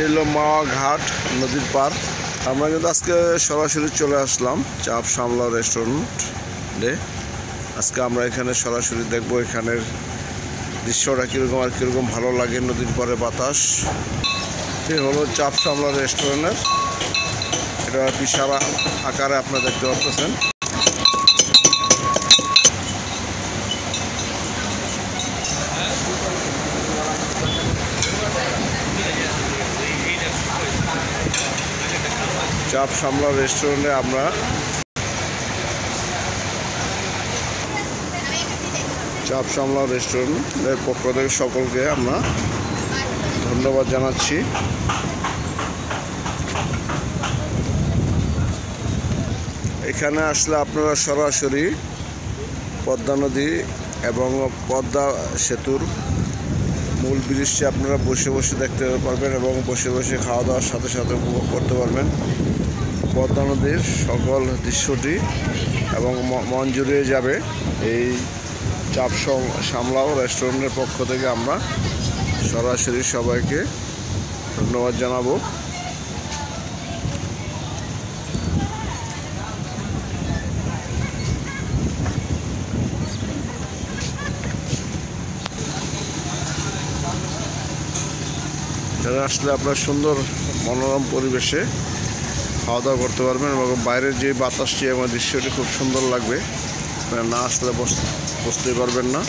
এলো মাওয়া ঘাট নদীর পার। আমরা কিন্তু আজকে সরাসরি চলে আসলাম চাপ সামলা রেস্টুরেন্টে। আজকে আমরা এখানে সরাসরি দেখব এখানের দৃশ্যটা কীরকম আর কীরকম ভালো লাগে নদীর পারে বাতাস। এই হলো চাপ সামলা রেস্টুরেন্টের, এটা বিশাল আকারে আপনারা দেখতে পাচ্ছেন। চাপ সামলা রেস্টুরেন্টে আমরা চাপ সামলা রেস্টুরেন্টের পক্ষ থেকে সকলকে আমরা ধন্যবাদ জানাচ্ছি। এখানে আসলে আপনারা সরাসরি পদ্মা নদী এবং পদ্মা সেতুর মূল ব্রিজটি আপনারা বসে বসে দেখতে পারবেন এবং বসে বসে খাওয়া দাওয়ার সাথে সাথে উপভোগ করতে পারবেন পদ্মা নদীর সকল দৃশ্যটি এবং মন জুড়িয়ে যাবে। এই চাপ সামলাও রেস্টুরেন্টের পক্ষ থেকে আমরা সরাসরি সবাইকে ধন্যবাদ জানাবো। এখানে আসলে আপনার সুন্দর মনোরম পরিবেশে খাওয়া দাওয়া করতে পারবেন এবং বাইরের যে বাতাসটি এবং দৃশ্যটি খুব সুন্দর লাগবে, না আসলে বুঝতে পারবেন না।